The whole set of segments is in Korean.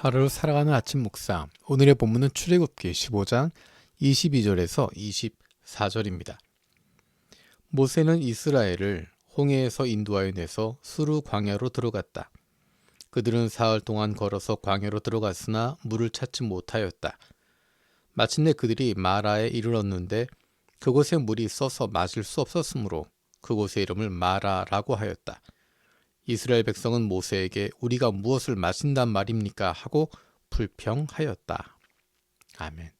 하루를 살아가는 아침 묵상. 오늘의 본문은 출애굽기 15장 22절에서 24절입니다. 모세는 이스라엘을 홍해에서 인도하여 내서 수르 광야로 들어갔다. 그들은 사흘 동안 걸어서 광야로 들어갔으나 물을 찾지 못하였다. 마침내 그들이 마라에 이르렀는데 그곳에 물이 써서 마실 수 없었으므로 그곳의 이름을 마라라고 하였다. 이스라엘 백성은 모세에게 우리가 무엇을 마신단 말입니까? 하고 불평하였다. 아멘.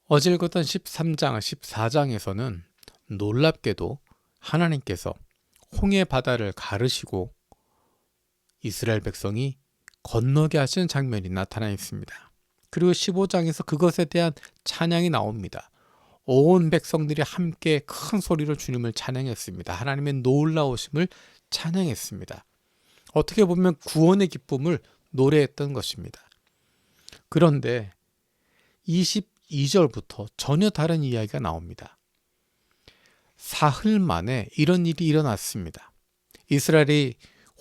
어제 읽었던 13장, 14장에서는 놀랍게도 하나님께서 홍해 바다를 가르시고 이스라엘 백성이 건너게 하시는 장면이 나타나 있습니다. 그리고 15장에서 그것에 대한 찬양이 나옵니다. 온 백성들이 함께 큰 소리로 주님을 찬양했습니다. 하나님의 놀라우심을 찬양했습니다. 어떻게 보면 구원의 기쁨을 노래했던 것입니다. 그런데 22절부터 전혀 다른 이야기가 나옵니다. 사흘 만에 이런 일이 일어났습니다. 이스라엘이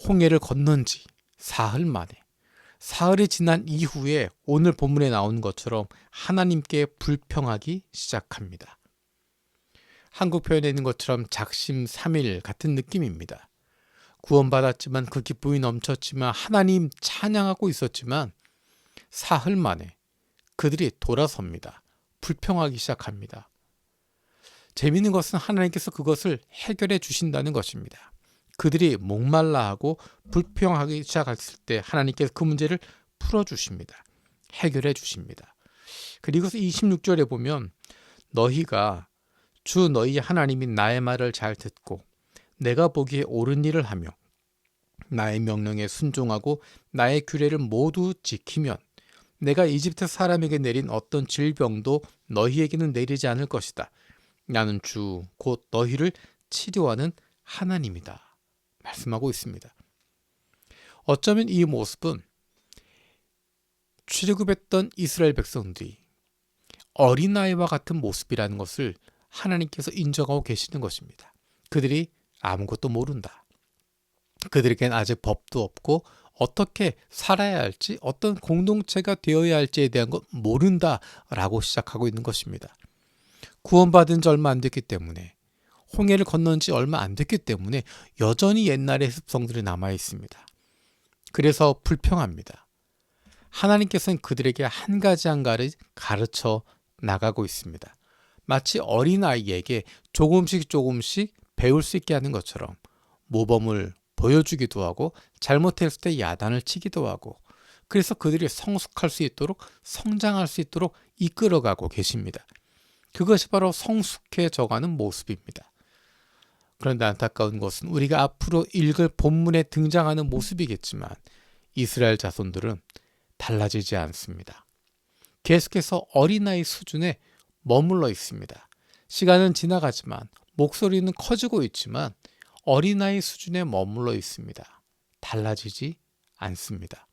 홍해를 건넌 지 사흘 만에, 사흘이 지난 이후에 오늘 본문에 나오는 것처럼 하나님께 불평하기 시작합니다. 한국 표현에 있는 것처럼 작심삼일 같은 느낌입니다. 구원받았지만 그 기쁨이 넘쳤지만 하나님 찬양하고 있었지만 사흘 만에 그들이 돌아섭니다. 불평하기 시작합니다. 재미있는 것은 하나님께서 그것을 해결해 주신다는 것입니다. 그들이 목말라하고 불평하기 시작했을 때 하나님께서 그 문제를 풀어주십니다. 해결해 주십니다. 그리고 26절에 보면 너희가 주 너희 하나님인 나의 말을 잘 듣고 내가 보기에 옳은 일을 하며 나의 명령에 순종하고 나의 규례를 모두 지키면 내가 이집트 사람에게 내린 어떤 질병도 너희에게는 내리지 않을 것이다. 나는 주 곧 너희를 치료하는 하나님이다. 말씀하고 있습니다. 어쩌면 이 모습은 출애굽했던 이스라엘 백성들이 어린아이와 같은 모습이라는 것을 하나님께서 인정하고 계시는 것입니다. 그들이 아무것도 모른다. 그들에겐 아직 법도 없고 어떻게 살아야 할지, 어떤 공동체가 되어야 할지에 대한 것 모른다라고 시작하고 있는 것입니다. 구원받은 지 얼마 안 됐기 때문에, 홍해를 건넌 지 얼마 안 됐기 때문에 여전히 옛날의 습성들이 남아 있습니다. 그래서 불평합니다. 하나님께서는 그들에게 한 가지 한 가지 가르쳐 나가고 있습니다. 마치 어린아이에게 조금씩 배울 수 있게 하는 것처럼 모범을 보여주기도 하고 잘못했을 때 야단을 치기도 하고, 그래서 그들이 성숙할 수 있도록, 성장할 수 있도록 이끌어가고 계십니다. 그것이 바로 성숙해져가는 모습입니다. 그런데 안타까운 것은 우리가 앞으로 읽을 본문에 등장하는 모습이겠지만 이스라엘 자손들은 달라지지 않습니다. 계속해서 어린아이 수준에 머물러 있습니다. 시간은 지나가지만, 목소리는 커지고 있지만 어린아이 수준에 머물러 있습니다. 달라지지 않습니다.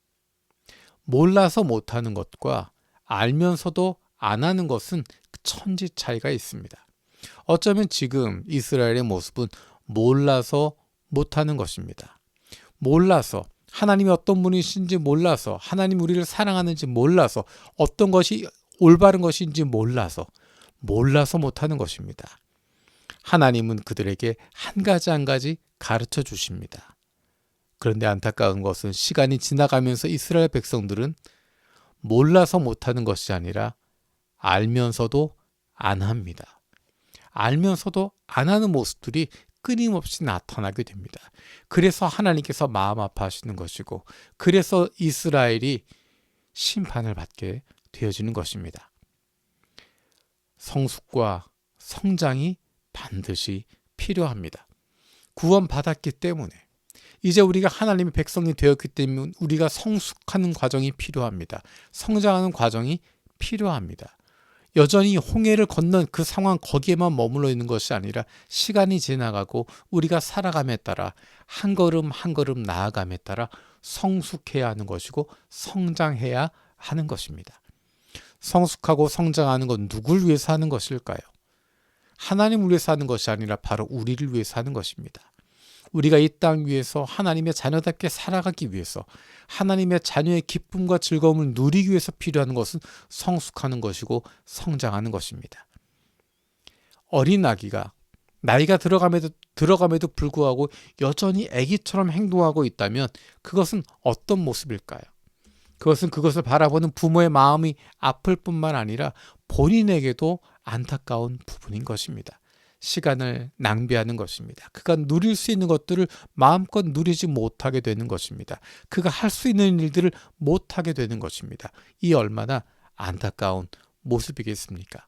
몰라서 못하는 것과 알면서도 안 하는 것은 천지 차이가 있습니다. 어쩌면 지금 이스라엘의 모습은 몰라서 못하는 것입니다. 몰라서, 하나님이 어떤 분이신지 몰라서, 하나님 우리를 사랑하는지 몰라서, 어떤 것이 올바른 것인지 몰라서 못하는 것입니다. 하나님은 그들에게 한 가지 한 가지 가르쳐 주십니다. 그런데 안타까운 것은 시간이 지나가면서 이스라엘 백성들은 몰라서 못하는 것이 아니라 알면서도 안 합니다. 알면서도 안 하는 모습들이 끊임없이 나타나게 됩니다. 그래서 하나님께서 마음 아파하시는 것이고, 그래서 이스라엘이 심판을 받게 되어지는 것입니다. 성숙과 성장이 반드시 필요합니다. 구원받았기 때문에, 이제 우리가 하나님의 백성이 되었기 때문에 우리가 성숙하는 과정이 필요합니다. 성장하는 과정이 필요합니다. 여전히 홍해를 건넌 그 상황 거기에만 머물러 있는 것이 아니라 시간이 지나가고 우리가 살아감에 따라 한 걸음 한 걸음 나아감에 따라 성숙해야 하는 것이고 성장해야 하는 것입니다. 성숙하고 성장하는 건 누굴 위해서 하는 것일까요? 하나님을 위해서 하는 것이 아니라 바로 우리를 위해서 하는 것입니다. 우리가 이 땅 위에서 하나님의 자녀답게 살아가기 위해서, 하나님의 자녀의 기쁨과 즐거움을 누리기 위해서 필요한 것은 성숙하는 것이고 성장하는 것입니다. 어린 아기가 나이가 들어감에도 불구하고 여전히 아기처럼 행동하고 있다면 그것은 어떤 모습일까요? 그것을 바라보는 부모의 마음이 아플 뿐만 아니라 본인에게도 안타까운 부분인 것입니다. 시간을 낭비하는 것입니다. 그가 누릴 수 있는 것들을 마음껏 누리지 못하게 되는 것입니다. 그가 할 수 있는 일들을 못하게 되는 것입니다. 이 얼마나 안타까운 모습이겠습니까?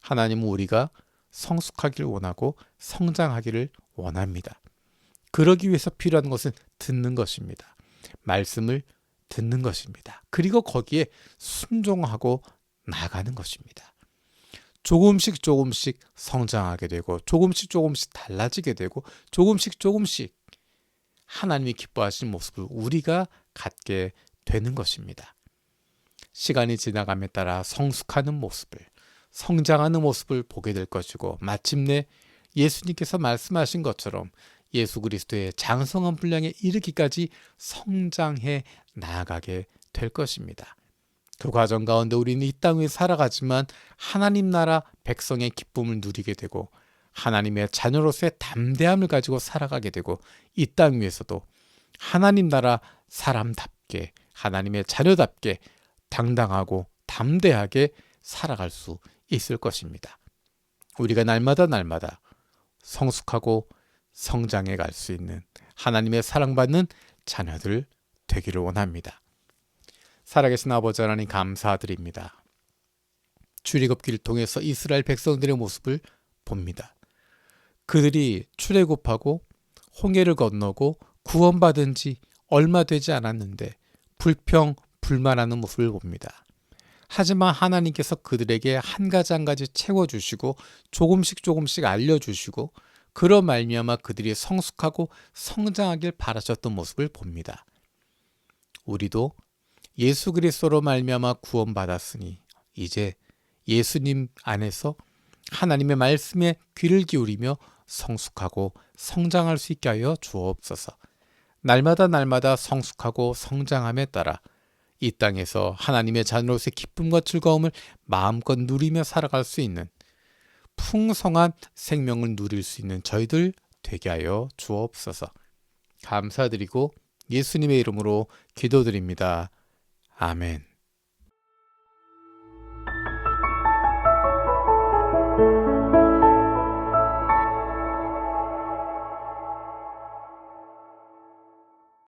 하나님은 우리가 성숙하기를 원하고 성장하기를 원합니다. 그러기 위해서 필요한 것은 듣는 것입니다. 말씀을 듣는 것입니다. 그리고 거기에 순종하고 나가는 것입니다. 조금씩 성장하게 되고 조금씩 달라지게 되고 조금씩 하나님이 기뻐하시는 모습을 우리가 갖게 되는 것입니다. 시간이 지나감에 따라 성숙하는 모습을, 성장하는 모습을 보게 될 것이고, 마침내 예수님께서 말씀하신 것처럼 예수 그리스도의 장성한 분량에 이르기까지 성장해 나아가게 될 것입니다. 그 과정 가운데 우리는 이 땅 위에 살아가지만 하나님 나라 백성의 기쁨을 누리게 되고, 하나님의 자녀로서의 담대함을 가지고 살아가게 되고, 이 땅 위에서도 하나님 나라 사람답게, 하나님의 자녀답게 당당하고 담대하게 살아갈 수 있을 것입니다. 우리가 날마다 성숙하고 성장해 갈 수 있는 하나님의 사랑받는 자녀들 되기를 원합니다. 살아계신 아버지 하나님 감사드립니다. 출애굽기를 통해서 이스라엘 백성들의 모습을 봅니다. 그들이 출애굽하고 홍해를 건너고 구원받은 지 얼마 되지 않았는데 불평불만하는 모습을 봅니다. 하지만 하나님께서 그들에게 한 가지 채워주시고 조금씩 알려주시고, 그로 말미암아 그들이 성숙하고 성장하길 바라셨던 모습을 봅니다. 우리도 예수 그리스도로 말미암아 구원받았으니 이제 예수님 안에서 하나님의 말씀에 귀를 기울이며 성숙하고 성장할 수 있게 하여 주옵소서. 날마다 성숙하고 성장함에 따라 이 땅에서 하나님의 자녀로서의 기쁨과 즐거움을 마음껏 누리며 살아갈 수 있는 풍성한 생명을 누릴 수 있는 저희들 되게 하여 주옵소서. 감사드리고 예수님의 이름으로 기도드립니다. 아멘.